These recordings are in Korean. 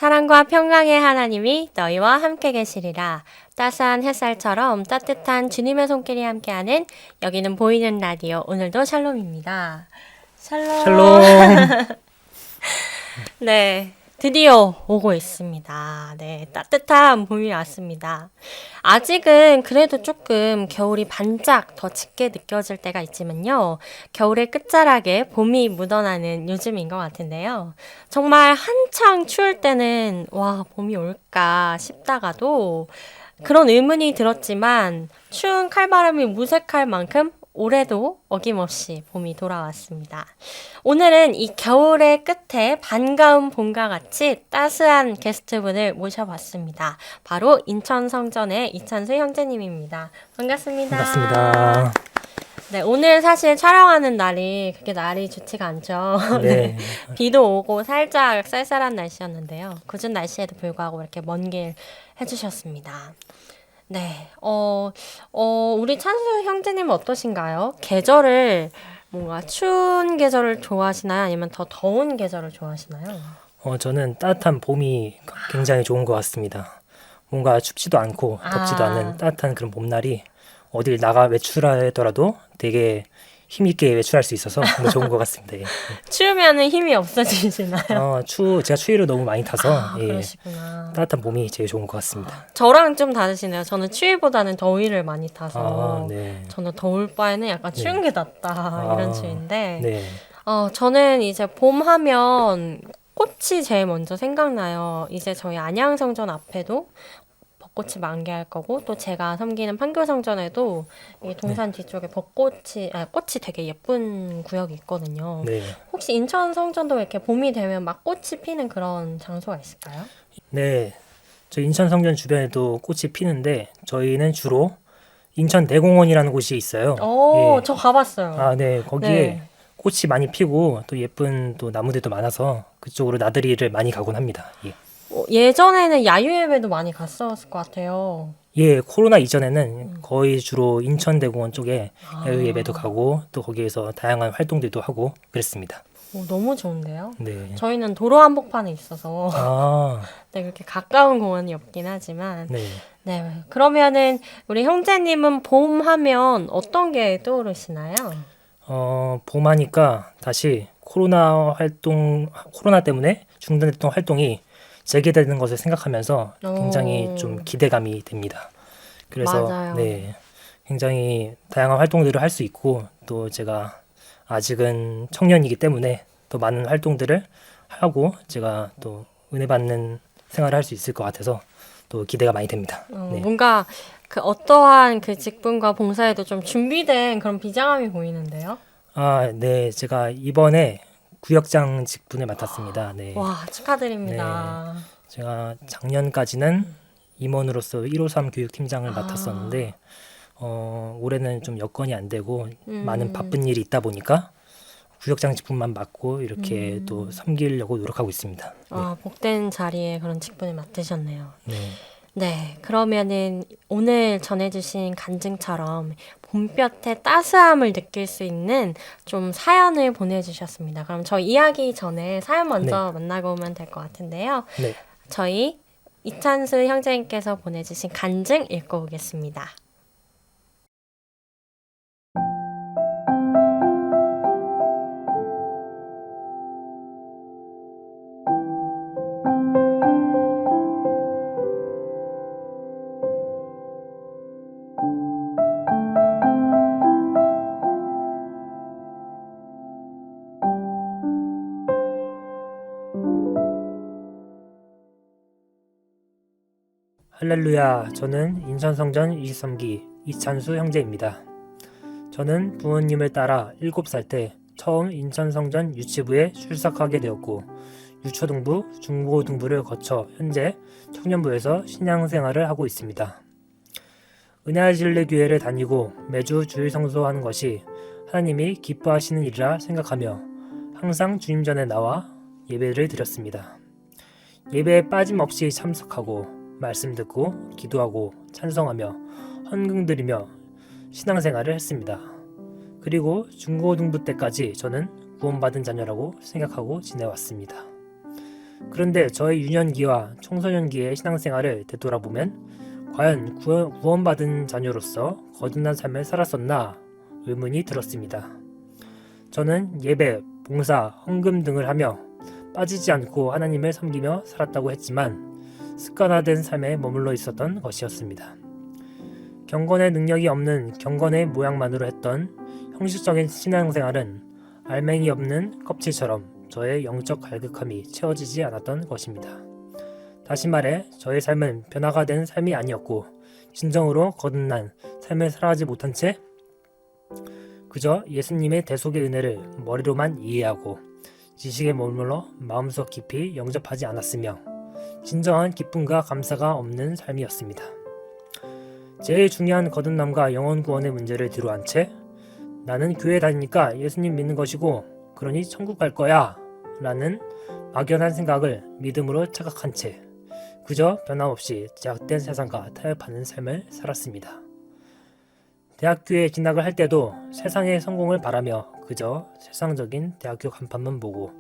사랑과 평강의 하나님이 너희와 함께 계시리라. 따스한 햇살처럼 따뜻한 주님의 손길이 함께하는 여기는 보이는 라디오. 오늘도 샬롬입니다. 샬롬. 샬롬. 네, 드디어 오고 있습니다. 네, 따뜻한 봄이 왔습니다. 아직은 그래도 조금 겨울이 반짝 더 짙게 느껴질 때가 있지만요. 겨울의 끝자락에 봄이 묻어나는 요즘인 것 같은데요. 정말 한창 추울 때는 와, 봄이 올까 싶다가도 그런 의문이 들었지만 추운 칼바람이 무색할 만큼 올해도 어김없이 봄이 돌아왔습니다. 오늘은 이 겨울의 끝에 반가운 봄과 같이 따스한 게스트분을 모셔봤습니다. 바로 인천 성전의 이찬수 형제님입니다. 반갑습니다. 반갑습니다. 네, 오늘 사실 촬영하는 날이 그렇게 날이 좋지가 않죠. 네. 비도 오고 살짝 쌀쌀한 날씨였는데요. 궂은 날씨에도 불구하고 이렇게 먼 길 해주셨습니다. 네, 우리 찬수 형제님은 어떠신가요? 계절을 뭔가 추운 계절을 좋아하시나요? 아니면 더 더운 계절을 좋아하시나요? 저는 따뜻한 봄이 굉장히 좋은 것 같습니다. 뭔가 춥지도 않고 덥지도 않은 따뜻한 그런 봄날이 어딜 나가 외출하더라도 되게 힘있게 외출할 수 있어서 너무 좋은 것 같습니다. 예. 추우면은 힘이 없어지시나요? 제가 추위를 너무 많이 타서 그러시구나. 따뜻한 봄이 제일 좋은 것 같습니다. 저랑 좀 다르시네요. 저는 추위보다는 더위를 많이 타서 네. 저는 더울 바에는 약간 추운 게 낫다 이런 추위인데 네. 저는 이제 봄 하면 꽃이 제일 먼저 생각나요. 이제 저희 안양성전 앞에도 벚꽃이 만개할 거고 또 제가 섬기는 판교성전에도 이 동산 뒤쪽에 꽃이 되게 예쁜 구역이 있거든요. 네. 혹시 인천성전도 이렇게 봄이 되면 막 꽃이 피는 그런 장소가 있을까요? 네. 저 인천 성전 주변에도 꽃이 피는데 저희는 주로 인천 대공원이라는 곳이 있어요. 예. 저 가봤어요. 네. 거기에 네. 꽃이 많이 피고 또 예쁜 또 나무들도 많아서 그쪽으로 나들이를 많이 가곤 합니다. 예. 예전에는 야유회도 많이 갔었을 것 같아요. 예, 코로나 이전에는 거의 주로 인천대공원 쪽에 야외 예배도 가고 또 거기에서 다양한 활동들도 하고 그랬습니다. 너무 좋은데요? 네. 저희는 도로 한복판에 있어서 아, 네, 그렇게 가까운 공원이 없긴 하지만 네. 네, 그러면은 우리 형제님은 봄 하면 어떤 게 떠오르시나요? 봄하니까 다시 코로나 때문에 중단됐던 활동이 재개되는 것을 생각하면서 굉장히 좀 기대감이 됩니다. 그래서 맞아요. 네, 굉장히 다양한 활동들을 할 수 있고 또 제가 아직은 청년이기 때문에 더 많은 활동들을 하고 제가 또 은혜 받는 생활을 할 수 있을 것 같아서 또 기대가 많이 됩니다. 네. 뭔가 그 어떠한 그 직분과 봉사에도 좀 준비된 그런 비장함이 보이는데요. 네, 제가 이번에 구역장 직분을 맡았습니다. 네. 와, 축하드립니다. 제가 작년까지는 임원으로서 153 교육팀장을 맡았었는데 올해는 좀 여건이 안 되고 많은 바쁜 일이 있다 보니까 구역장 직분만 맡고 이렇게 또 섬기려고 노력하고 있습니다. 복된 자리에 그런 직분을 맡으셨네요. 네. 네, 그러면은 오늘 전해주신 간증처럼 봄볕의 따스함을 느낄 수 있는 좀 사연을 보내주셨습니다. 그럼 저 이야기 전에 사연 먼저 만나고 오면 될 것 같은데요. 네. 저희 이찬수 형제님께서 보내주신 간증 읽고 오겠습니다. 할렐루야. 저는 인천성전 23기 이찬수 형제입니다. 저는 부모님을 따라 7살 때 처음 인천성전 유치부에 출석하게 되었고 유초등부, 중고등부를 거쳐 현재 청년부에서 신앙생활을 하고 있습니다. 은혜아실레교회를 다니고 매주 주일 성소하는 것이 하나님이 기뻐하시는 일이라 생각하며 항상 주님 전에 나와 예배를 드렸습니다. 예배에 빠짐없이 참석하고 말씀 듣고 기도하고 찬송하며 헌금 드리며 신앙생활을 했습니다. 그리고 중고등부 때까지 저는 구원받은 자녀라고 생각하고 지내왔습니다. 그런데 저의 유년기와 청소년기의 신앙생활을 되돌아보면 과연 구원받은 자녀로서 거듭난 삶을 살았었나 의문이 들었습니다. 저는 예배, 봉사, 헌금 등을 하며 빠지지 않고 하나님을 섬기며 살았다고 했지만 습관화된 삶에 머물러 있었던 것이었습니다. 경건의 능력이 없는 경건의 모양만으로 했던 형식적인 신앙생활은 알맹이 없는 껍질처럼 저의 영적 갈급함이 채워지지 않았던 것입니다. 다시 말해 저의 삶은 변화가 된 삶이 아니었고 진정으로 거듭난 삶을 살아가지 못한 채 그저 예수님의 대속의 은혜를 머리로만 이해하고 지식에 머물러 마음속 깊이 영접하지 않았으며 진정한 기쁨과 감사가 없는 삶이었습니다. 제일 중요한 거듭남과 영혼 구원의 문제를 뒤로한 채 나는 교회 다니니까 예수님 믿는 것이고 그러니 천국 갈 거야 라는 막연한 생각을 믿음으로 착각한 채 그저 변함없이 제약된 세상과 타협하는 삶을 살았습니다. 대학교에 진학을 할 때도 세상의 성공을 바라며 그저 세상적인 대학교 간판만 보고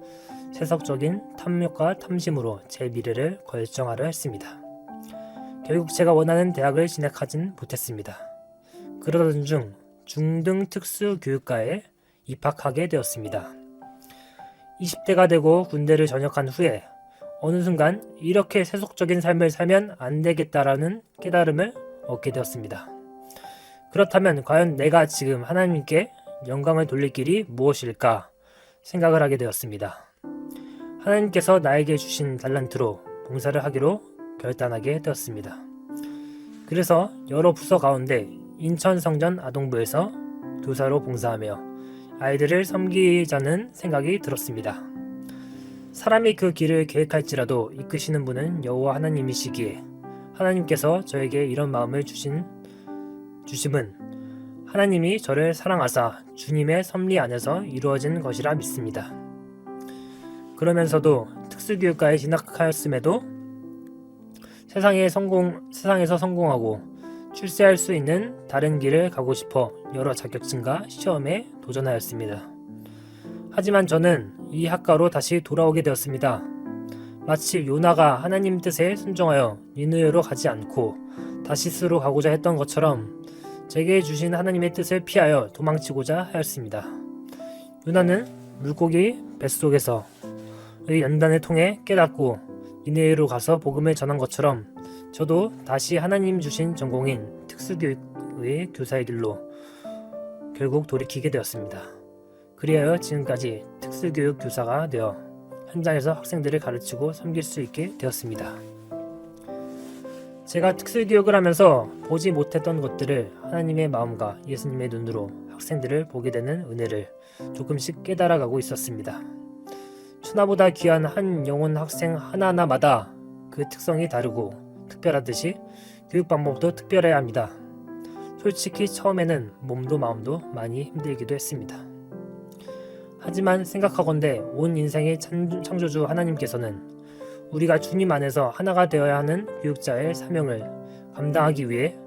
세속적인 탐욕과 탐심으로 제 미래를 결정하려 했습니다. 결국 제가 원하는 대학을 진학하진 못했습니다. 그러던 중 중등 특수교육과에 입학하게 되었습니다. 20대가 되고 군대를 전역한 후에 어느 순간 이렇게 세속적인 삶을 살면 안 되겠다라는 깨달음을 얻게 되었습니다. 그렇다면 과연 내가 지금 하나님께 영광을 돌릴 길이 무엇일까 생각을 하게 되었습니다. 하나님께서 나에게 주신 달란트로 봉사를 하기로 결단하게 되었습니다. 그래서 여러 부서 가운데 인천성전 아동부에서 교사로 봉사하며 아이들을 섬기자는 생각이 들었습니다. 사람이 그 길을 계획할지라도 이끄시는 분은 여호와 하나님이시기에 하나님께서 저에게 이런 마음을 주심은 하나님이 저를 사랑하사 주님의 섭리 안에서 이루어진 것이라 믿습니다. 그러면서도 특수교육과에 진학하였음에도 세상에서 성공하고 출세할 수 있는 다른 길을 가고 싶어 여러 자격증과 시험에 도전하였습니다. 하지만 저는 이 학과로 다시 돌아오게 되었습니다. 마치 요나가 하나님 뜻에 순종하여 니느웨로 가지 않고 다시스로 가고자 했던 것처럼 제게 주신 하나님의 뜻을 피하여 도망치고자 하였습니다. 요나는 물고기 뱃속에서의 연단을 통해 깨닫고 니느웨로 가서 복음을 전한 것처럼 저도 다시 하나님 주신 전공인 특수교육의 교사의 길로 결국 돌이키게 되었습니다. 그리하여 지금까지 특수교육 교사가 되어 현장에서 학생들을 가르치고 섬길 수 있게 되었습니다. 제가 특수교육을 하면서 보지 못했던 것들을 하나님의 마음과 예수님의 눈으로 학생들을 보게 되는 은혜를 조금씩 깨달아가고 있었습니다. 천하보다 귀한 한 영혼 학생 하나하나마다 그 특성이 다르고 특별하듯이 교육 방법도 특별해야 합니다. 솔직히 처음에는 몸도 마음도 많이 힘들기도 했습니다. 하지만 생각하건대 온 인생의 창조주 하나님께서는 우리가 주님 안에서 하나가 되어야 하는 교육자의 사명을 감당하기 위해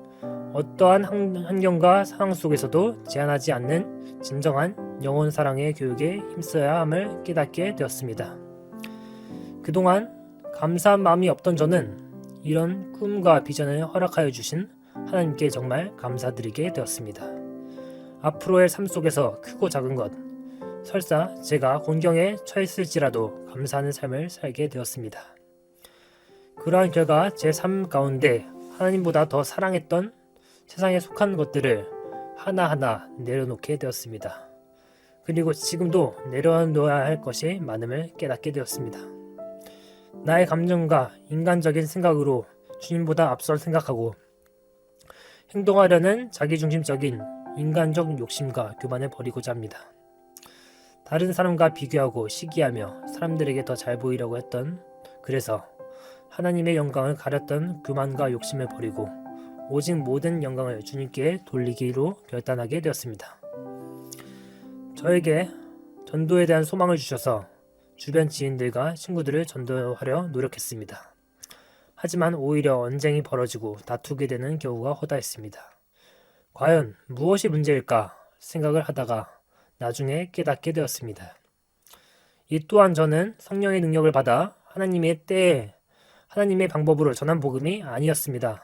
어떠한 환경과 상황 속에서도 제한하지 않는 진정한 영혼 사랑의 교육에 힘써야 함을 깨닫게 되었습니다. 그동안 감사한 마음이 없던 저는 이런 꿈과 비전을 허락하여 주신 하나님께 정말 감사드리게 되었습니다. 앞으로의 삶 속에서 크고 작은 것, 설사 제가 곤경에 처했을지라도 감사하는 삶을 살게 되었습니다. 그러한 결과 제 삶 가운데 하나님보다 더 사랑했던 세상에 속한 것들을 하나하나 내려놓게 되었습니다. 그리고 지금도 내려놓아야 할 것이 많음을 깨닫게 되었습니다. 나의 감정과 인간적인 생각으로 주님보다 앞서 생각하고 행동하려는 자기중심적인 인간적 욕심과 교만을 버리고자 합니다. 다른 사람과 비교하고 시기하며 사람들에게 더 잘 보이려고 했던 그래서 하나님의 영광을 가렸던 교만과 욕심을 버리고 오직 모든 영광을 주님께 돌리기로 결단하게 되었습니다. 저에게 전도에 대한 소망을 주셔서 주변 지인들과 친구들을 전도하려 노력했습니다. 하지만 오히려 언쟁이 벌어지고 다투게 되는 경우가 허다했습니다. 과연 무엇이 문제일까 생각을 하다가 나중에 깨닫게 되었습니다. 이 또한 저는 성령의 능력을 받아 하나님의 방법으로 전한 복음이 아니었습니다.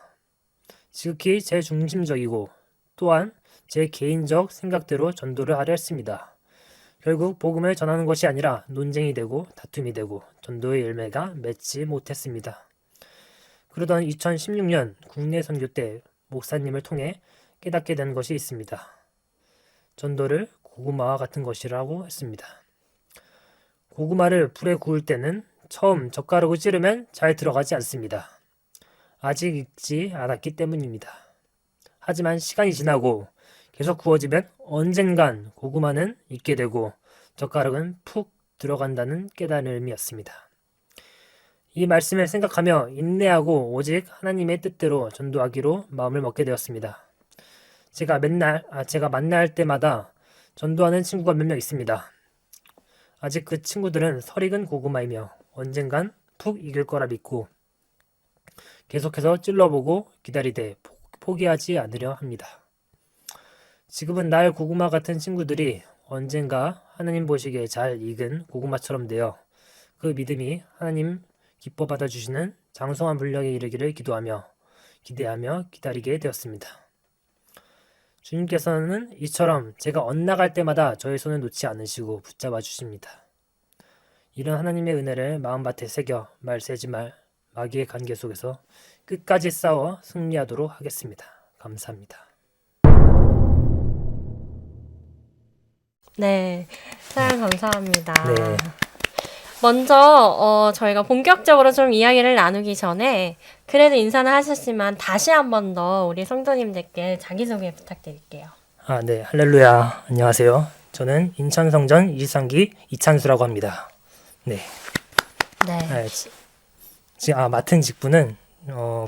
지극히 제 중심적이고 또한 제 개인적 생각대로 전도를 하려 했습니다. 결국 복음을 전하는 것이 아니라 논쟁이 되고 다툼이 되고 전도의 열매가 맺지 못했습니다. 그러던 2016년 국내 선교 때 목사님을 통해 깨닫게 된 것이 있습니다. 전도를 고구마와 같은 것이라고 했습니다. 고구마를 불에 구울 때는 처음 젓가락을 찌르면 잘 들어가지 않습니다. 아직 익지 않았기 때문입니다. 하지만 시간이 지나고 계속 구워지면 언젠간 고구마는 익게 되고 젓가락은 푹 들어간다는 깨달음이었습니다. 이 말씀을 생각하며 인내하고 오직 하나님의 뜻대로 전도하기로 마음을 먹게 되었습니다. 제가 만날 때마다 전도하는 친구가 몇 명 있습니다. 아직 그 친구들은 설익은 고구마이며 언젠간 푹 익을 거라 믿고 계속해서 찔러보고 기다리되 포기하지 않으려 합니다. 지금은 날 고구마 같은 친구들이 언젠가 하나님 보시기에 잘 익은 고구마처럼 되어 그 믿음이 하나님 기뻐 받아주시는 장성한 분량에 이르기를 기대하며 기다리게 되었습니다. 주님께서는 이처럼 제가 엇나갈 때마다 저의 손을 놓지 않으시고 붙잡아 주십니다. 이런 하나님의 은혜를 마음밭에 새겨 말세지 말 마귀의 간계 속에서 끝까지 싸워 승리하도록 하겠습니다. 감사합니다. 네, 사연 감사합니다. 네. 먼저 저희가 본격적으로 좀 이야기를 나누기 전에 그래도 인사는 하셨지만 다시 한 번 더 우리 성도님들께 자기소개 부탁드릴게요. 네. 할렐루야. 안녕하세요. 저는 인천성전 23기 이찬수라고 합니다. 네. 네. 지금 맡은 직분은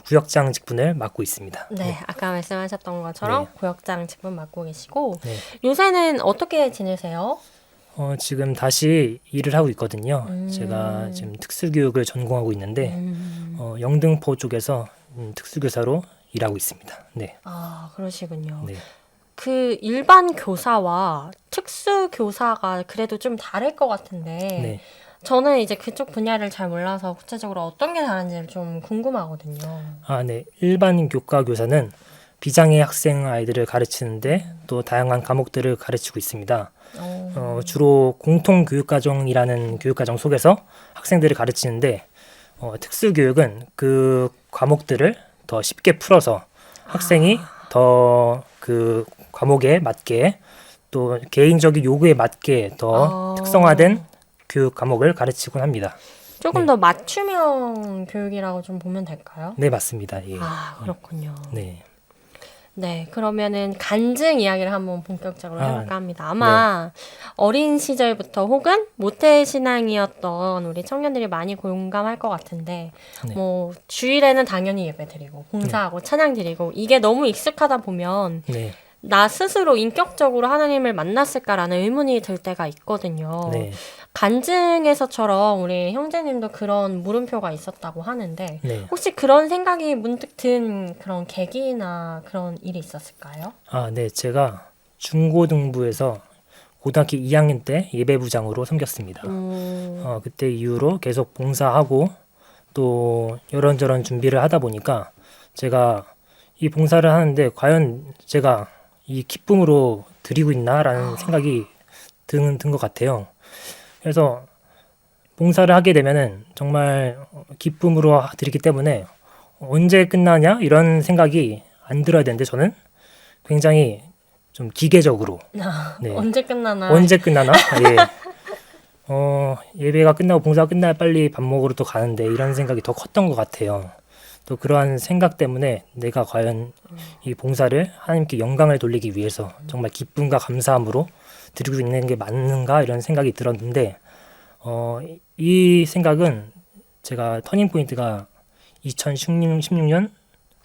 구역장 직분을 맡고 있습니다. 네, 아까 말씀하셨던 것처럼 네. 구역장 직분 맡고 계시고 네. 요새는 어떻게 지내세요? 지금 다시 일을 하고 있거든요. 제가 지금 특수교육을 전공하고 있는데 영등포 쪽에서 특수교사로 일하고 있습니다. 네. 아, 그러시군요. 네. 그 일반 교사와 특수 교사가 그래도 좀 다를 것 같은데 네. 저는 이제 그쪽 분야를 잘 몰라서 구체적으로 어떤 게 다른지 좀 궁금하거든요. 네. 일반 교과 교사는 비장애 학생 아이들을 가르치는데 또 다양한 과목들을 가르치고 있습니다. 주로 공통교육과정이라는 교육과정 속에서 학생들을 가르치는데 특수교육은 그 과목들을 더 쉽게 풀어서 학생이 더 그 과목에 맞게 또 개인적인 요구에 맞게 더 특성화된 교육 과목을 가르치곤 합니다. 조금 네. 더 맞춤형 교육이라고 좀 보면 될까요? 네, 맞습니다. 예. 그렇군요. 네. 네, 그러면은 간증 이야기를 한번 본격적으로 해볼까 합니다. 아마 네. 어린 시절부터 혹은 모태 신앙이었던 우리 청년들이 많이 공감할 것 같은데, 네. 뭐 주일에는 당연히 예배 드리고 봉사하고 찬양 드리고 이게 너무 익숙하다 보면 네. 나 스스로 인격적으로 하나님을 만났을까라는 의문이 들 때가 있거든요. 네. 간증에서처럼 우리 형제님도 그런 물음표가 있었다고 하는데 네. 혹시 그런 생각이 문득 든 그런 계기나 그런 일이 있었을까요? 네. 제가 중고등부에서 고등학교 2학년 때 예배부장으로 섬겼습니다. 그때 이후로 계속 봉사하고 또 이런저런 준비를 하다 보니까 제가 이 봉사를 하는데 과연 제가 이 기쁨으로 드리고 있나라는 생각이 든 것 같아요. 그래서 봉사를 하게 되면은 정말 기쁨으로 드리기 때문에 언제 끝나냐 이런 생각이 안 들어야 되는데 저는 굉장히 좀 기계적으로 네. 언제 끝나나? 언제 끝나나? 예. 예배가 끝나고 봉사가 끝나야 빨리 밥 먹으러 또 가는데 이런 생각이 더 컸던 것 같아요. 또 그러한 생각 때문에 내가 과연 이 봉사를 하나님께 영광을 돌리기 위해서 정말 기쁨과 감사함으로 드리고 있는 게 맞는가 이런 생각이 들었는데 이 생각은 제가 터닝 포인트가 2016년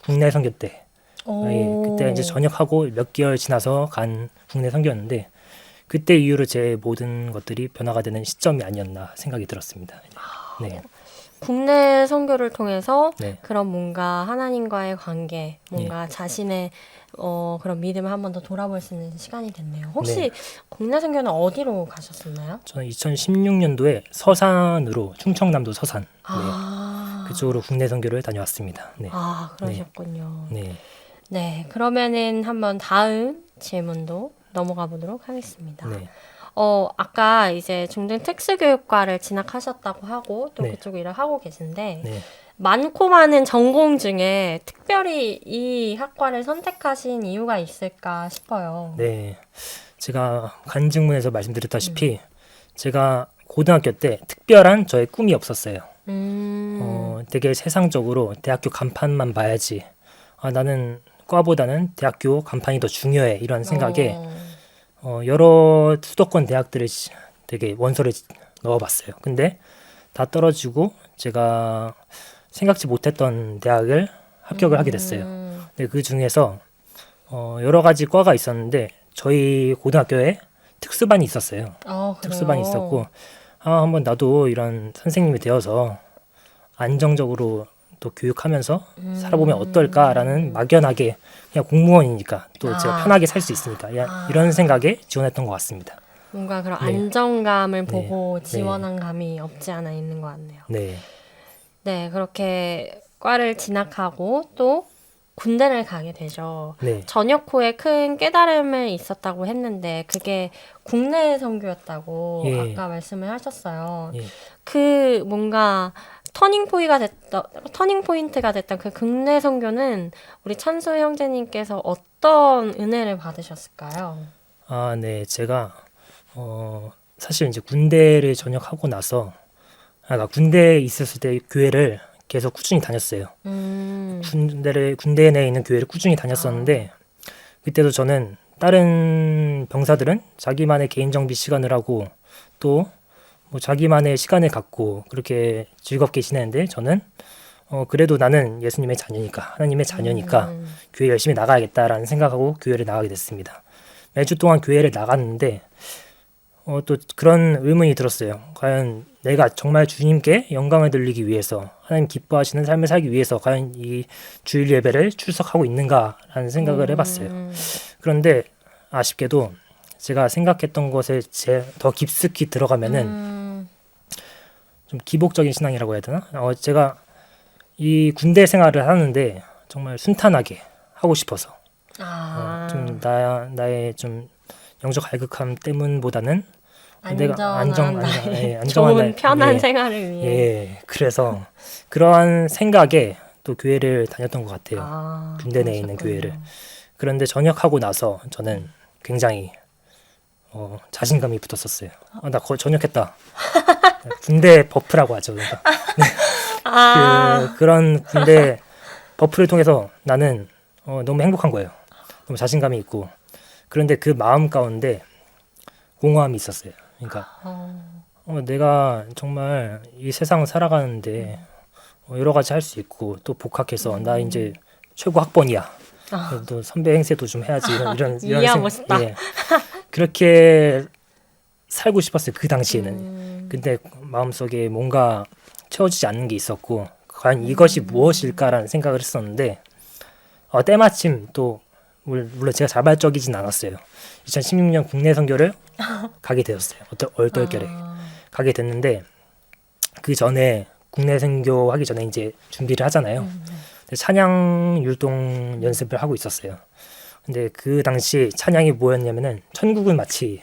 국내 선교 때 그때 이제 전역하고 몇 개월 지나서 간 국내 선교였는데 그때 이후로 제 모든 것들이 변화가 되는 시점이 아니었나 생각이 들었습니다. 네. 국내 선교를 통해서 네. 그런 뭔가 하나님과의 관계, 뭔가 자신의 그런 믿음을 한 번 더 돌아볼 수 있는 시간이 됐네요. 혹시 네. 국내 선교는 어디로 가셨었나요? 저는 2016년도에 서산으로 충청남도 서산 아, 그쪽으로 국내 선교를 다녀왔습니다. 네. 그러셨군요. 네. 네, 그러면은 한번 다음 질문도 넘어가 보도록 하겠습니다. 네. 아까 이제 중등 특수교육과를 진학하셨다고 하고 또 네. 그쪽 일을 하고 계신데 네. 많고 많은 전공 중에 특별히 이 학과를 선택하신 이유가 있을까 싶어요. 네. 제가 간증문에서 말씀드렸다시피 제가 고등학교 때 특별한 저의 꿈이 없었어요. 되게 세상적으로 대학교 간판만 봐야지. 나는 과보다는 대학교 간판이 더 중요해. 이런 생각에 여러 수도권 대학들을 되게 원서를 넣어봤어요. 근데 다 떨어지고 제가 생각지 못했던 대학을 합격을 하게 됐어요. 근데 그 중에서 여러 가지 과가 있었는데 저희 고등학교에 특수반이 있었어요. 그래요? 특수반이 있었고 한번 나도 이런 선생님이 되어서 안정적으로 또 교육하면서 살아보면 어떨까라는 막연하게 그냥 공무원이니까 또 제가 편하게 살 수 있으니까 이런 생각에 지원했던 것 같습니다. 뭔가 그런 네. 안정감을 네. 보고 네. 지원한 감이 없지 않아 있는 것 같네요. 네, 네, 그렇게 과를 진학하고 또 군대를 가게 되죠. 네, 전역 후에 큰 깨달음을 있었다고 했는데 그게 국내 선교였다고 예. 아까 말씀을 하셨어요. 예. 그 뭔가 터닝 포인트가 됐던 그 국내 선교는 우리 찬수 형제님께서 어떤 은혜를 받으셨을까요? 네, 제가 사실 이제 군대를 전역하고 나서 군대에 있었을 때 교회를 계속 꾸준히 다녔어요. 군대 내에 있는 교회를 꾸준히 다녔었는데 그때도 저는 다른 병사들은 자기만의 개인 정비 시간을 하고 또 뭐 자기만의 시간을 갖고 그렇게 즐겁게 지내는데 저는 그래도 나는 예수님의 자녀니까 하나님의 자녀니까 교회 열심히 나가야겠다라는 생각하고 교회를 나가게 됐습니다. 매주 동안 교회를 나갔는데 또 그런 의문이 들었어요. 과연 내가 정말 주님께 영광을 돌리기 위해서 하나님 기뻐하시는 삶을 살기 위해서 과연 이 주일 예배를 출석하고 있는가라는 생각을 해봤어요. 그런데 아쉽게도 제가 생각했던 것에 더 깊숙이 들어가면은 좀 기복적인 신앙이라고 해야 되나? 제가 이 군대 생활을 하는데 정말 순탄하게 하고 싶어서 좀 나의 좀 영적 갈급함 때문보다는 내가 좋은 안정한 편한 생활을 위해. 예, 그래서 그러한 생각에 또 교회를 다녔던 것 같아요. 군대 내에 있는 교회를. 그런데 전역하고 나서 저는 굉장히 자신감이 붙었었어요. 나 전역했다. 군대 버프라고 하죠. 그러니까. 그런 군대 버프를 통해서 나는 너무 행복한 거예요. 너무 자신감이 있고. 그런데 그 마음 가운데 공허함이 있었어요. 그러니까 내가 정말 이 세상을 살아가는데 여러 가지 할 수 있고 또 복학해서 나 이제 최고 학번이야. 또 선배 행세도 좀 해야지 이런 이해하고 싶다. 예. 그렇게 살고 싶었어요. 그 당시에는. 근데 마음속에 뭔가 채워지지 않는 게 있었고 과연 이것이 무엇일까라는 생각을 했었는데 때마침 또 물론 제가 자발적이진 않았어요. 2016년 국내 선교를 가게 되었어요. 얼떨결에 가게 됐는데 그 전에 국내 선교 하기 전에 이제 준비를 하잖아요. 찬양 율동 연습을 하고 있었어요. 근데 그 당시 찬양이 뭐였냐면은 천국은 마치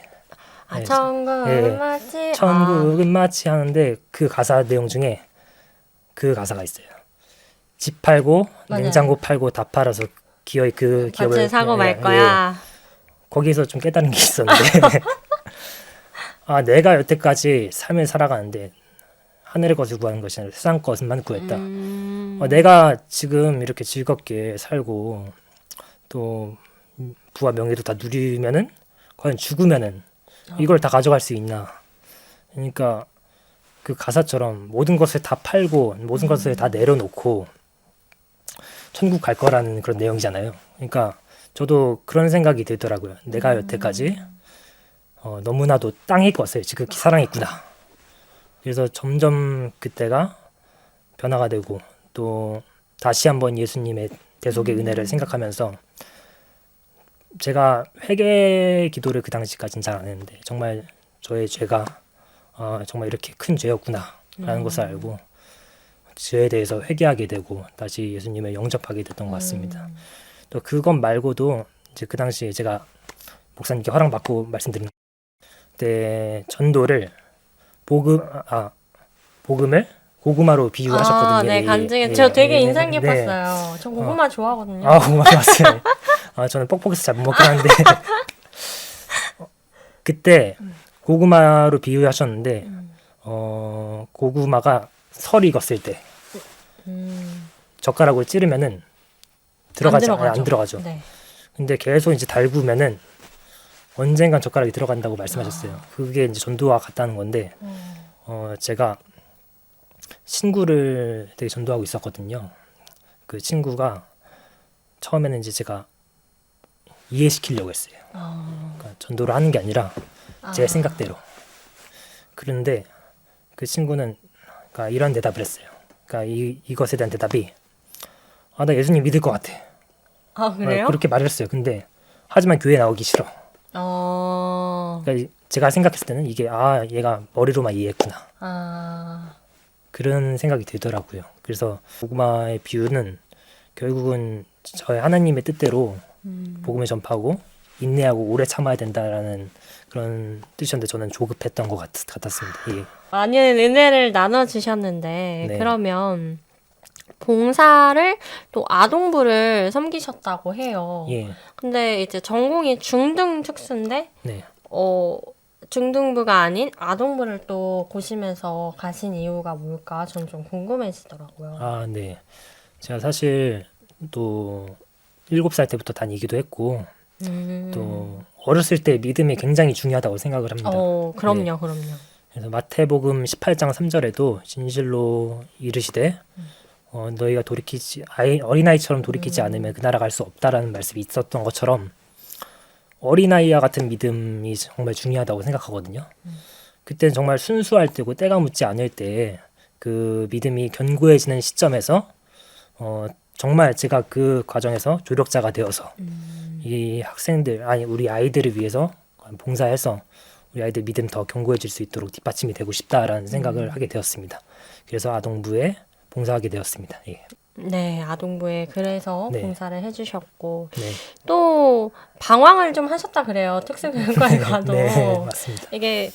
천국은 마치 천국은 마치 하는데 그 가사 내용 중에 그 가사가 있어요. 집 팔고 맞아요. 냉장고 팔고 다 팔아서 그 기업을 밭을 사고 말 거야. 거기서 좀 깨달은 게 있었는데 내가 여태까지 삶을 살아가는데 하늘의 것을 구하는 것이 아니라 세상 것만 구했다. 내가 지금 이렇게 즐겁게 살고 또 부와 명예도 다 누리면은 과연 죽으면은 이걸 다 가져갈 수 있나? 그러니까 그 가사처럼 모든 것을 다 팔고 모든 것을 다 내려놓고 천국 갈 거라는 그런 내용이잖아요. 그러니까 저도 그런 생각이 들더라고요. 내가 여태까지 너무나도 땅의 것을 지극히 사랑했구나. 그래서 점점 그때가 변화가 되고 또 다시 한번 예수님의 대속의 은혜를 생각하면서 제가 회개 기도를 그 당시까지는 잘 안 했는데 정말 저의 죄가 정말 이렇게 큰 죄였구나라는 것을 알고 죄에 대해서 회개하게 되고 다시 예수님을 영접하게 됐던 것 같습니다. 또 그것 말고도 이제 그 당시에 제가 목사님께 허락받고 말씀드린 때 전도를 복음을 고구마로 비유하셨거든요. 네, 간증해. 저 되게 인상 깊었어요. 저 고구마 좋아하거든요. 고구마 좋았어요. 저는 뻑뻑해서 잘 못 먹긴 하는데 그때 고구마로 비유하셨는데 고구마가 설이 익었을 때 젓가락으로 찌르면은 안 들어가죠. 네. 근데 계속 이제 달구면은 언젠간 젓가락이 들어간다고 말씀하셨어요. 그게 이제 전도와 같다는 건데 제가 친구를 되게 전도하고 있었거든요. 그 친구가 처음에는 이제 제가 이해시키려고 했어요. 그러니까 전도를 하는 게 아니라 제 생각대로. 그런데 그 친구는 그러니까 이런 대답을 했어요. 그러니까 이것에 대한 대답이 나 예수님 믿을 것 같아. 그래요? 그렇게 말했어요. 근데 하지만 교회 나오기 싫어. 그러니까 제가 생각했을 때는 이게 얘가 머리로만 이해했구나. 그런 생각이 들더라고요. 그래서 고구마의 비유는 결국은 저의 하나님의 뜻대로 복음을 전파하고 인내하고 오래 참아야 된다라는 그런 뜻이었는데 저는 조급했던 것 같았습니다. 예. 많은 은혜를 나눠주셨는데 네. 그러면 봉사를 또 아동부를 섬기셨다고 해요. 예. 근데 이제 전공이 중등특수인데 네. 중등부가 아닌 아동부를 또 보시면서 가신 이유가 뭘까? 전 좀 궁금해지더라고요. 네. 제가 사실 또 7살 때부터 다니기도 했고 또 어렸을 때 믿음이 굉장히 중요하다고 생각을 합니다. 그럼요, 네. 그럼요. 그래서 마태복음 18장 3절에도 진실로 이르시되 너희가 어린아이처럼 돌이키지 않으면 그 나라 갈 수 없다라는 말씀이 있었던 것처럼 어린아이와 같은 믿음이 정말 중요하다고 생각하거든요. 그때는 정말 순수할 때고 때가 묻지 않을 때 그 믿음이 견고해지는 시점에서 정말 제가 그 과정에서 조력자가 되어서 이 우리 아이들을 위해서 봉사해서 우리 아이들 믿음 더 견고해질 수 있도록 뒷받침이 되고 싶다라는 생각을 하게 되었습니다. 그래서 아동부에 봉사하게 되었습니다. 예. 네, 아동부에 그래서 네. 봉사를 해주셨고 네. 또 방황을 좀 하셨다 그래요. 특수교육과에 가도. 네, 맞습니다. 이게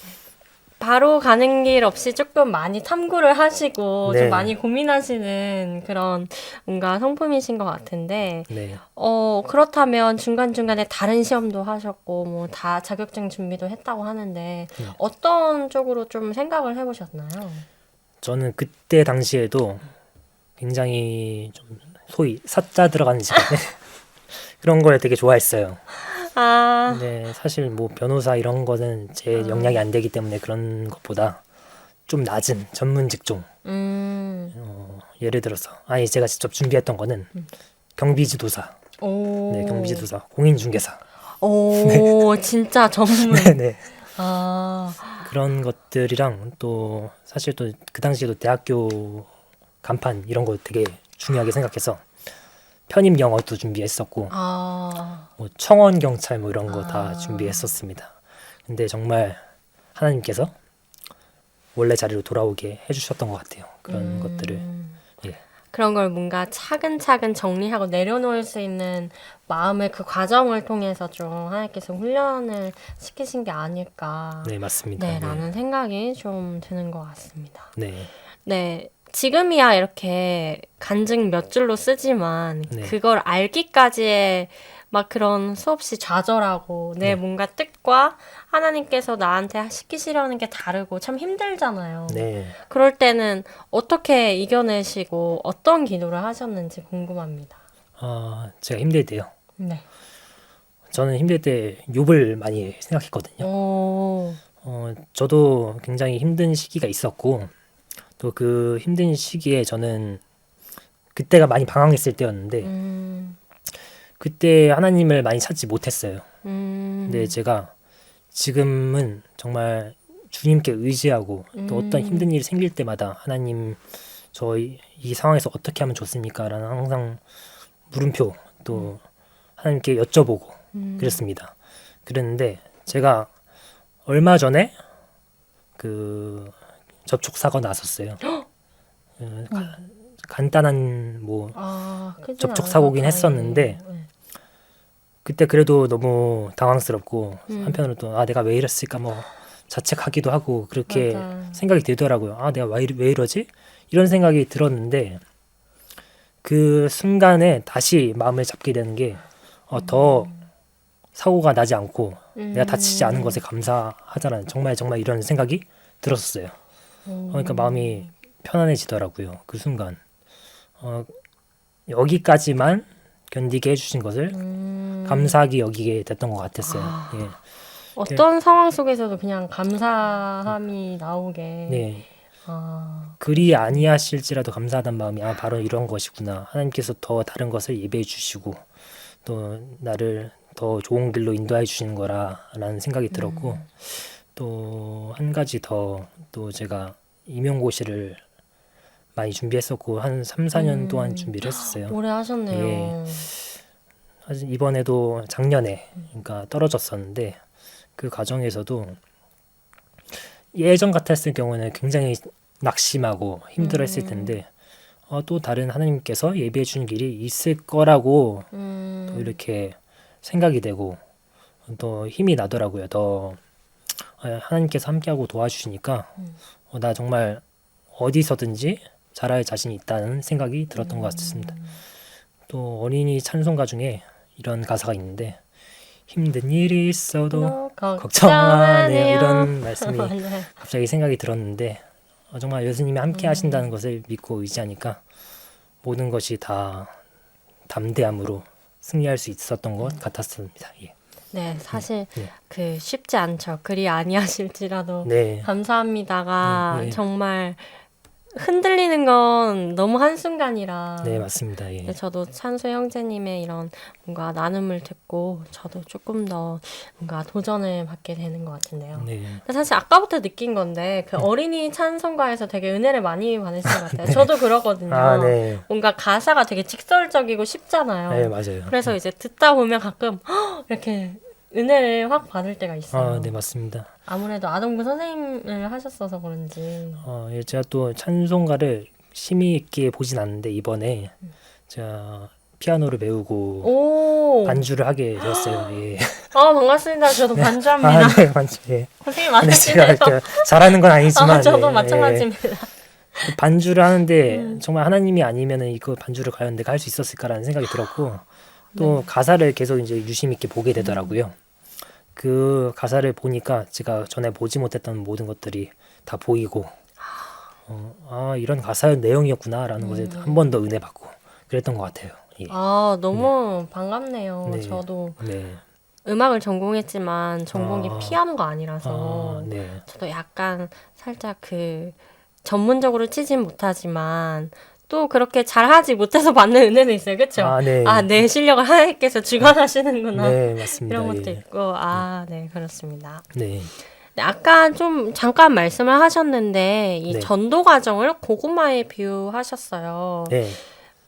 바로 가는 길 없이 조금 많이 탐구를 하시고 네. 좀 많이 고민하시는 그런 뭔가 성품이신 것 같은데 네. 그렇다면 중간중간에 다른 시험도 하셨고 뭐 다 자격증 준비도 했다고 하는데 어떤 쪽으로 좀 생각을 해보셨나요? 저는 그때 당시에도 굉장히 좀 소위 사자 들어가는 시간에 그런 걸 되게 좋아했어요. 근데 사실 뭐 변호사 이런 거는 제 역량이 안 되기 때문에 그런 것보다 좀 낮은 전문 직종. 예를 들어서 제가 직접 준비했던 거는 경비지도사. 네, 경비지도사, 공인중개사. 진짜 전문. 네. 그런 것들이랑 또 사실 또 그 당시에도 대학교 간판 이런 거 되게 중요하게 생각해서 편입 영어도 준비했었고 뭐 청원 경찰 뭐 이런 거 다 준비했었습니다. 근데 정말 하나님께서 원래 자리로 돌아오게 해주셨던 것 같아요. 그런 것들을. 예. 그런 걸 뭔가 차근차근 정리하고 내려놓을 수 있는 마음을 그 과정을 통해서 좀 하나님께서 훈련을 시키신 게 아닐까. 네, 맞습니다. 네, 라는 생각이 좀 드는 것 같습니다. 네. 네. 지금이야 이렇게 간증 몇 줄로 쓰지만 네. 그걸 알기까지의 막 그런 수없이 좌절하고 내 뭔가 뜻과 하나님께서 나한테 시키시려는 게 다르고 참 힘들잖아요. 네. 그럴 때는 어떻게 이겨내시고 어떤 기도를 하셨는지 궁금합니다. 제가 힘들 때요. 네. 저는 힘들 때 욥을 많이 생각했거든요. 저도 굉장히 힘든 시기가 있었고 또 그 힘든 시기에 저는 그때가 많이 방황했을 때였는데 그때 하나님을 많이 찾지 못했어요. 근데 제가 지금은 정말 주님께 의지하고 또 어떤 힘든 일이 생길 때마다 하나님 저 이 상황에서 어떻게 하면 좋습니까? 라는 항상 물음표 또 하나님께 여쭤보고 그랬습니다. 그랬는데 제가 얼마 전에 그 접촉 사고 났었어요. 간단한 뭐 크진 접촉 않아서 사고긴 다행이네요. 했었는데 네. 그때 그래도 너무 당황스럽고 음. 한편으로 또 내가 왜 이랬을까 뭐 자책하기도 하고 그렇게 맞아. 생각이 들더라고요. 내가 왜 이러지? 이런 생각이 들었는데 그 순간에 다시 마음을 잡게 되는 게 더 사고가 나지 않고 내가 다치지 않은 것에 감사하잖아요. 정말 이런 생각이 들었었어요. 그러니까 마음이 편안해지더라고요. 그 순간 여기까지만 견디게 해주신 것을 감사하게 여기게 됐던 것 같았어요. 예. 어떤 상황 속에서도 그냥 감사함이 나오게. 네. 아, 그리 아니하실지라도 감사하단 마음이 바로 이런 것이구나. 하나님께서 더 다른 것을 예배해 주시고 또 나를 더 좋은 길로 인도해 주시는 거라라는 생각이 들었고 또 한 가지 더 또 제가 임용고시를 많이 준비했었고 한 3, 4년 동안 준비를 했었어요. 오래 하셨네요. 예. 사실 이번에도 작년에 그러니까 떨어졌었는데 그 과정에서도 예전 같았을 경우는 굉장히 낙심하고 힘들어했을 텐데 또 다른 하나님께서 예비해 주는 길이 있을 거라고 또 이렇게 생각이 되고 또 힘이 나더라고요. 더 하나님께서 함께하고 도와주시니까 나 정말 어디서든지 잘할 자신이 있다는 생각이 들었던 것 같습니다. 또 어린이 찬송가 중에 이런 가사가 있는데 힘든 일이 있어도 걱정 안 해요. 이런 말씀이 맞아요. 갑자기 생각이 들었는데 정말 예수님이 함께 하신다는 것을 믿고 의지하니까 모든 것이 다 담대함으로 승리할 수 있었던 것 같았습니다. 예. 네, 사실 네. 그 쉽지 않죠. 그리 아니하실지라도 네. 감사합니다가 네. 정말 흔들리는 건 너무 한순간이라. 네, 맞습니다. 예. 근데 저도 찬수 형제님의 이런 뭔가 나눔을 듣고 저도 조금 더 뭔가 도전을 받게 되는 것 같은데요. 네. 근데 사실 아까부터 느낀 건데 그 어린이 찬송가에서 되게 은혜를 많이 받으신 것 같아요. 저도 그러거든요. 네. 뭔가 가사가 되게 직설적이고 쉽잖아요. 네, 맞아요. 그래서 이제 듣다 보면 가끔 이렇게 은혜를 확 받을 때가 있어요. 네, 맞습니다. 아무래도 아동부 선생님을 하셨어서 그런지. 예, 제가 또 찬송가를 심의 있게 보진 않는데 이번에 제가 피아노를 배우고 오, 반주를 하게 되었어요. 예. 반갑습니다. 저도 반주합니다. 네, 반주. 예. 고생이 근데 제가 많으시네요. 이렇게 잘하는 건 아니지만 저도 예, 마찬가지입니다. 예. 반주를 하는데 정말 하나님이 아니면은 이거 반주를 과연 내가 할 수 있었을까라는 생각이 들었고 또 가사를 계속 이제 유심 있게 보게 되더라고요. 그 가사를 보니까 제가 전에 보지 못했던 모든 것들이 다 보이고 이런 가사의 내용이었구나라는 것에 한 번 더 은혜 받고 그랬던 것 같아요. 예. 너무 반갑네요. 네. 저도 네. 음악을 전공했지만 전공이 피아노가 아니라서 네. 저도 약간 살짝 그 전문적으로 치진 못하지만 또 그렇게 잘하지 못해서 받는 은혜도 있어요. 그렇죠? 네. 내 실력을 하나님께서 주관하시는구나. 네, 맞습니다. 이런 것도 예. 있고. 네, 그렇습니다. 네. 네, 아까 좀 잠깐 말씀을 하셨는데 이 네. 전도 과정을 고구마에 비유하셨어요. 네.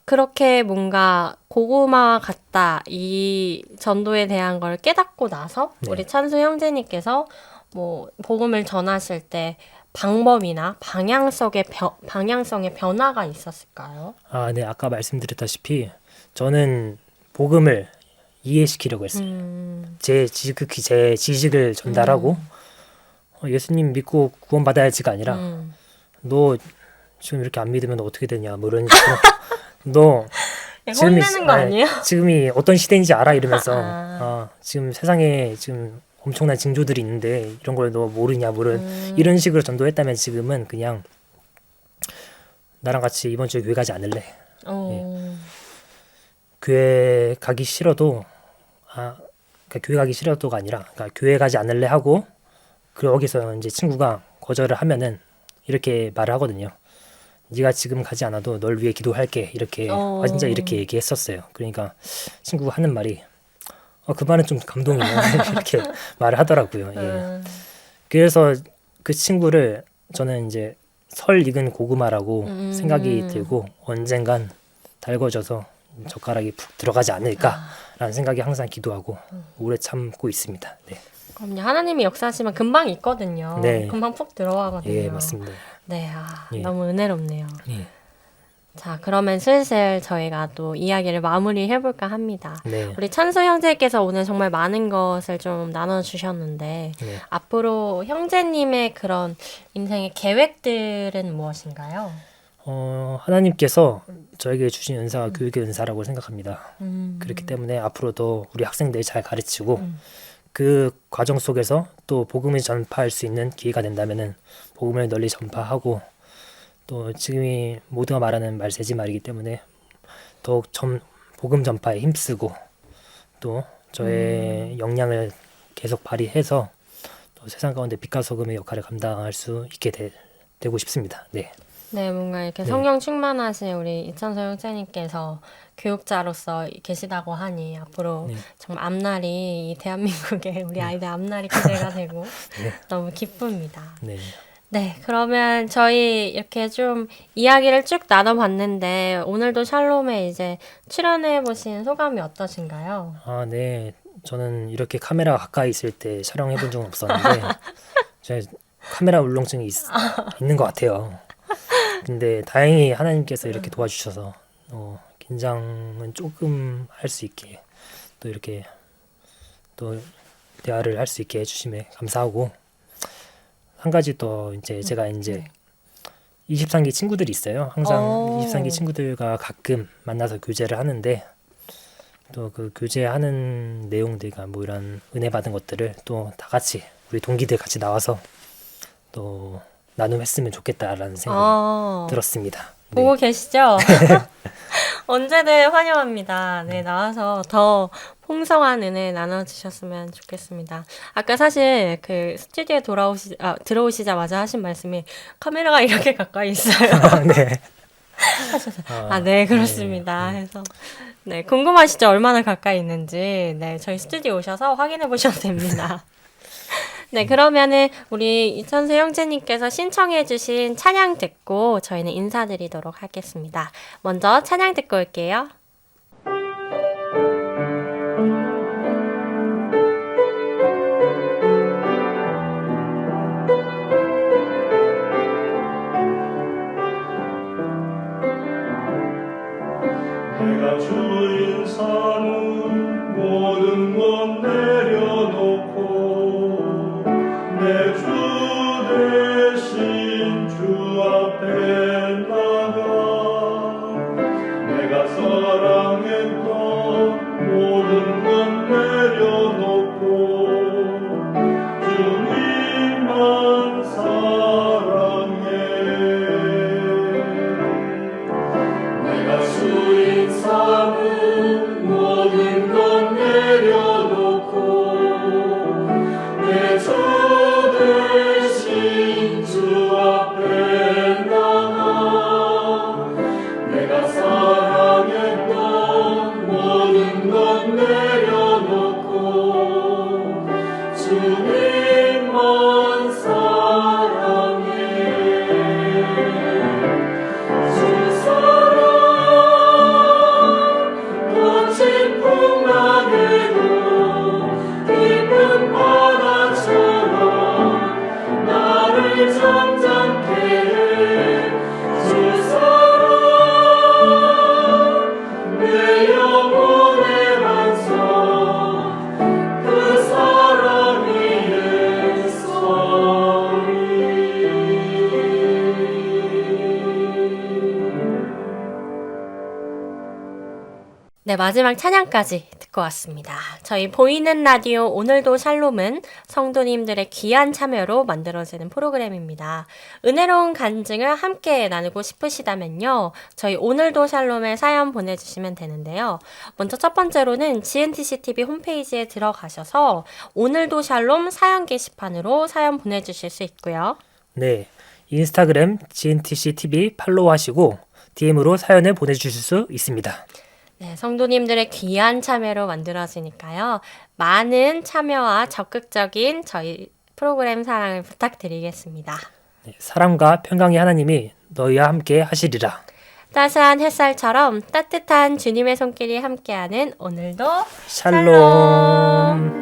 그렇게 뭔가 고구마와 같다 이 전도에 대한 걸 깨닫고 나서 네. 우리 찬수 형제님께서 뭐 복음을 전하실 때 방법이나 방향성의 변화가 있었을까요? 네. 아까 말씀드렸다시피 저는 복음을 이해시키려고 했어요. 지극히 제 지식을 전달하고 예수님 믿고 구원받아야지가 아니라 너 지금 이렇게 안 믿으면 어떻게 되냐 뭐 이런 식으로 너 지금이 혼내는 거 아니에요? 지금이 어떤 시대인지 알아 이러면서 지금 세상에 지금 엄청난 징조들이 있는데 이런 걸 너 모르냐 이런 식으로 전도했다면 지금은 그냥 나랑 같이 이번 주에 교회 가지 않을래. 교회 가기 싫어도 그러니까 교회 가기 싫어도가 아니라 그러니까 교회 가지 않을래 하고 거기서 이제 친구가 거절을 하면은 이렇게 말을 하거든요. 네가 지금 가지 않아도 널 위해 기도할게 이렇게 진짜 이렇게 얘기했었어요. 그러니까 친구가 하는 말이 그 말은 좀 감동이네 이렇게 말을 하더라고요. 예. 그래서 그 친구를 저는 이제 설 익은 고구마라고 음. 생각이 들고 언젠간 달궈져서 젓가락이 푹 들어가지 않을까라는 생각이 항상 기도하고 오래 참고 있습니다. 네, 그럼요. 하나님이 역사하시면 금방 있거든요. 네. 금방 푹 들어가거든요. 예, 맞습니다. 네, 예. 너무 은혜롭네요. 예, 자, 그러면 슬슬 저희가 또 이야기를 마무리해볼까 합니다. 네, 우리 찬수 형제께서 오늘 정말 많은 것을 좀 나눠주셨는데, 네. 앞으로 형제님의 그런 인생의 계획들은 무엇인가요? 하나님께서 저에게 주신 은사가 교육의 은사라고 생각합니다. 음. 그렇기 때문에 앞으로도 우리 학생들 잘 가르치고 그 과정 속에서 또 복음을 전파할 수 있는 기회가 된다면은 복음을 널리 전파하고 또 지금이 모두가 말하는 말세지 말이기 때문에 더욱 복음 전파에 힘쓰고 또 저의 역량을 계속 발휘해서 또 세상 가운데 빛과 소금의 역할을 감당할 수 있게 되고 싶습니다. 네. 네, 뭔가 이렇게 네. 성령 충만하신 우리 이찬서 형제님께서 교육자로서 계시다고 하니 앞으로 네. 정말 앞날이 이 대한민국의 우리 아이들 앞날이 기대가 되고 네. 너무 기쁩니다. 네. 네, 그러면 저희 이렇게 좀 이야기를 쭉 나눠봤는데 오늘도 샬롬에 이제 출연해 보신 소감이 어떠신가요? 아, 네. 저는 이렇게 카메라 가까이 있을 때 촬영해 본 적은 없었는데 제가 카메라 울렁증이 있는 것 같아요. 근데 다행히 하나님께서 이렇게 도와주셔서 긴장은 조금 할 수 있게 또 이렇게 또 대화를 할 수 있게 해주심에 감사하고 한 가지 또 제가 23기 친구들이 있어요. 항상 오. 23기 친구들과 가끔 만나서 교제를 하는데 또 그 교제하는 내용들과 뭐 이런 은혜 받은 것들을 또 다 같이 우리 동기들 같이 나와서 또 나눔했으면 좋겠다라는 생각이 들었습니다. 보고 계시죠? 언제든 환영합니다. 네, 나와서 더 풍성한 은혜 나눠주셨으면 좋겠습니다. 아까 사실 그 스튜디오에 들어오시자마자 하신 말씀이 카메라가 이렇게 가까이 있어요. 네. 네, 그렇습니다. 해서 네, 궁금하시죠? 얼마나 가까이 있는지. 네, 저희 스튜디오 오셔서 확인해 보셔도 됩니다. 네, 그러면은 우리 이천수 형제님께서 신청해주신 찬양 듣고 저희는 인사드리도록 하겠습니다. 먼저 찬양 듣고 올게요. 내가 주인 삼은 모든 것 내려놓고 내 주 대신 주 앞에 나가 내가 사랑했던 모든 것 내려놓고 주님만 사랑해 내가 주인 삼은 모든 것 내려놓고 내 주 대신 주 앞에 나가 내가 사랑했던 모든 것 내려놓고 주님만 사랑해 주 사랑 거친 풍랑에도 깊은 바다처럼 나를 잠잠케 해 주 사랑 내 영혼의 반석 그 사랑이 예수니 네, 마지막 찬양까지 듣고 왔습니다. 저희 보이는 라디오 오늘도 샬롬은 성도님들의 귀한 참여로 만들어지는 프로그램입니다. 은혜로운 간증을 함께 나누고 싶으시다면요. 저희 오늘도 샬롬에 사연 보내주시면 되는데요. 먼저 첫 번째로는 GNTC-TV 홈페이지에 들어가셔서 오늘도 샬롬 사연 게시판으로 사연 보내주실 수 있고요. 네. 인스타그램 GNTC TV 팔로우하시고 DM으로 사연을 보내주실 수 있습니다. 네, 성도님들의 귀한 참여로 만들어지니까요. 많은 참여와 적극적인 저희 프로그램 사랑을 부탁드리겠습니다. 사랑과 평강의 하나님이 너희와 함께 하시리라. 따스한 햇살처럼 따뜻한 주님의 손길이 함께하는 오늘도 샬롬.